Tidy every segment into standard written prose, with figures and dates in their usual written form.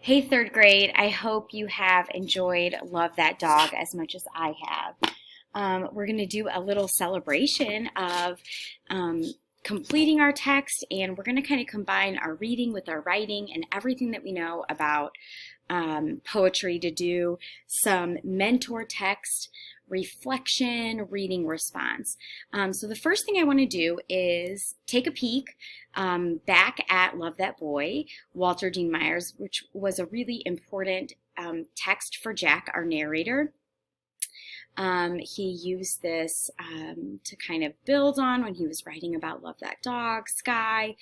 Hey, third grade, I hope you have enjoyed Love That Dog as much as I have. We're going to do a little celebration of um, completing our text, and we're going to kind of combine our reading with our writing and everything that we know about poetry to do some mentor text, reflection, reading response. So the first thing I want to do is take a peek back at Love That Boy, Walter Dean Myers, which was a really important text for Jack, our narrator. He used this to kind of build on when he was writing about Love That Dog, Sky.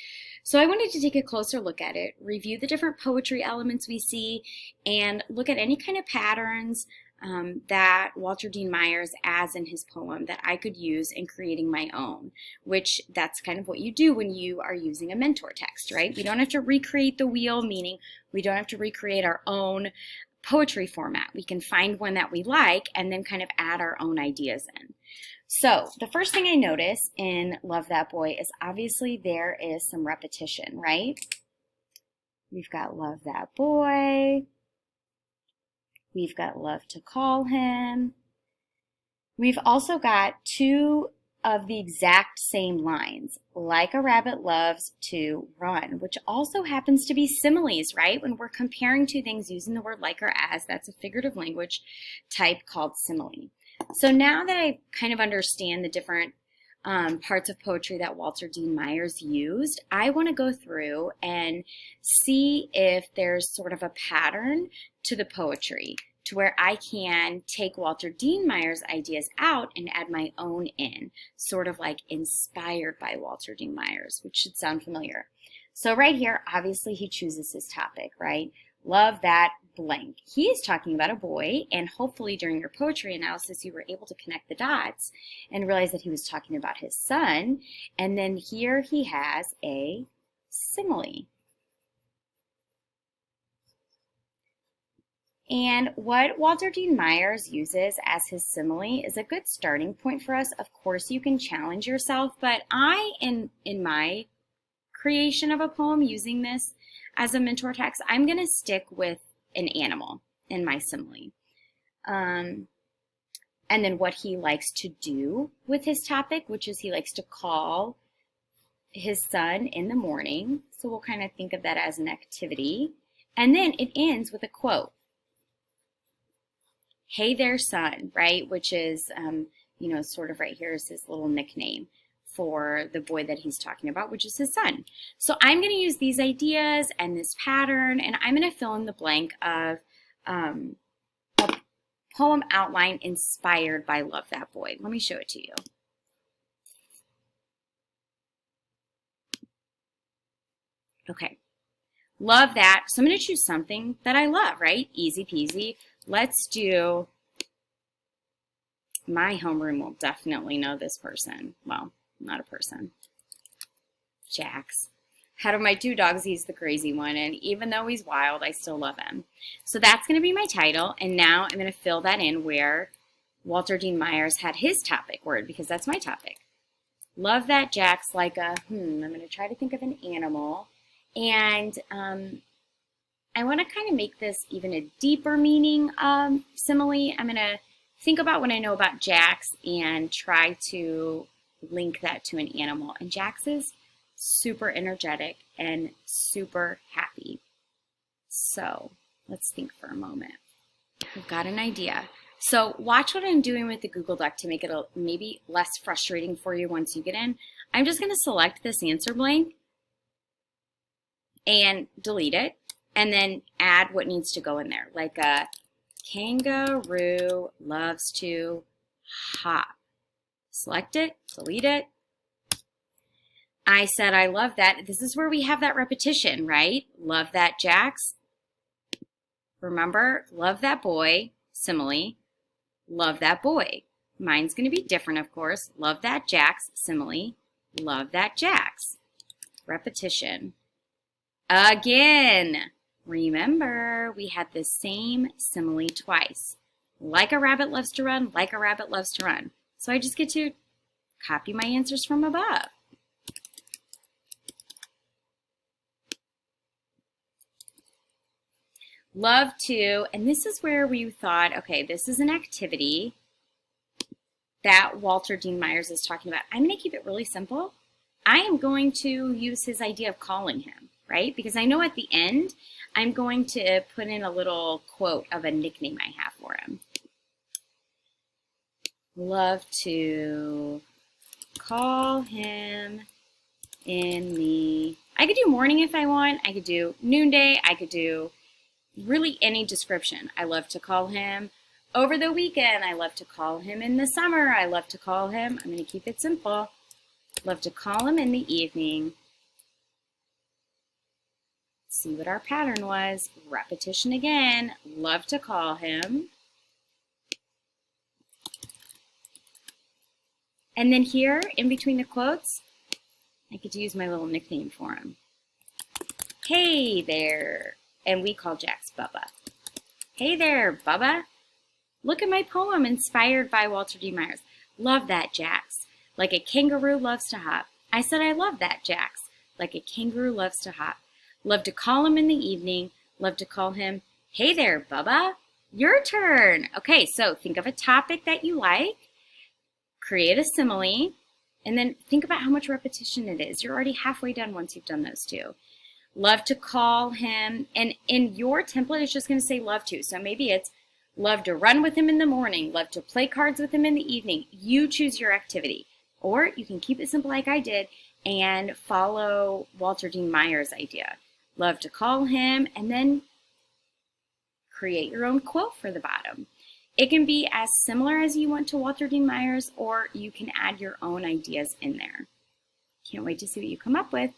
So I wanted to take a closer look at it, review the different poetry elements we see, and look at any kind of patterns that Walter Dean Myers adds in his poem that I could use in creating my own, which that's kind of what you do when you are using a mentor text, right? We don't have to recreate the wheel, meaning we don't have to recreate our own poetry format. We can find one that we like and then kind of add our own ideas in. So the first thing I notice in Love That Boy is obviously there is some repetition, right? We've got love that boy. We've got love to call him. We've also got two of the exact same lines, like a rabbit loves to run, which also happens to be similes, right? When we're comparing two things using the word like or as, that's a figurative language type called simile. So now that I kind of understand the different parts of poetry that Walter Dean Myers used, I want to go through and see if there's sort of a pattern to the poetry to where I can take Walter Dean Myers' ideas out and add my own in, sort of like inspired by Walter Dean Myers, which should sound familiar. So right here, obviously he chooses his topic, right? Love that blank. He is talking about a boy, and hopefully during your poetry analysis you were able to connect the dots and realize that he was talking about his son. And then here he has a simile. And what Walter Dean Myers uses as his simile is a good starting point for us. Of course, you can challenge yourself, but in my creation of a poem using this as a mentor text, I'm going to stick with an animal in my simile. And then what he likes to do with his topic, which is he likes to call his son in the morning. So we'll kind of think of that as an activity. And then it ends with a quote. Hey there, son, right? Which is, sort of right here is his little nickname for the boy that he's talking about, which is his son. So I'm going to use these ideas and this pattern, and I'm going to fill in the blank of a poem outline inspired by Love That Boy. Let me show it to you. Okay, love that. So I'm going to choose something that I love, right? Easy peasy. Let's do, my homeroom will definitely know this person. Well, not a person. Jax. Out of my two dogs, he's the crazy one, and even though he's wild, I still love him. So that's going to be my title, and now I'm going to fill that in where Walter Dean Myers had his topic word, because that's my topic. Love that Jax like a, I'm going to try to think of an animal, and I want to kind of make this even a deeper meaning simile. I'm going to think about what I know about Jax and try to link that to an animal. And Jax is super energetic and super happy. So let's think for a moment. I've got an idea. So watch what I'm doing with the Google Doc to make it maybe less frustrating for you once you get in. I'm just going to select this answer blank and delete it. And then add what needs to go in there, like a kangaroo loves to hop. Select it, delete it. I said I love that. This is where we have that repetition, right? Love that Jax. Remember, love that boy, simile. Love that boy. Mine's going to be different, of course. Love that Jax, simile. Love that Jax. Repetition. Again. Remember, we had the same simile twice. Like a rabbit loves to run, like a rabbit loves to run. So I just get to copy my answers from above. Love to, and this is where we thought, okay, this is an activity that Walter Dean Myers is talking about. I'm going to keep it really simple. I am going to use his idea of calling him, right? Because I know at the end, I'm going to put in a little quote of a nickname I have for him. Love to call him in the, I could do morning if I want. I could do noonday. I could do really any description. I love to call him over the weekend. I love to call him in the summer. I love to call him, I'm going to keep it simple. Love to call him in the evening. See what our pattern was. Repetition again. Love to call him. And then here, in between the quotes, I could use my little nickname for him. Hey there. And we call Jax Bubba. Hey there, Bubba. Look at my poem inspired by Walter D. Myers. Love that, Jax. Like a kangaroo loves to hop. I said I love that, Jax. Like a kangaroo loves to hop. Love to call him in the evening. Love to call him, hey there, Bubba. Your turn. Okay, so think of a topic that you like. Create a simile. And then think about how much repetition it is. You're already halfway done once you've done those two. Love to call him. And in your template, it's just going to say love to. So maybe it's love to run with him in the morning. Love to play cards with him in the evening. You choose your activity. Or you can keep it simple like I did and follow Walter Dean Myers' idea. Love to call him and then create your own quote for the bottom. It can be as similar as you want to Walter Dean Myers, or you can add your own ideas in there. Can't wait to see what you come up with.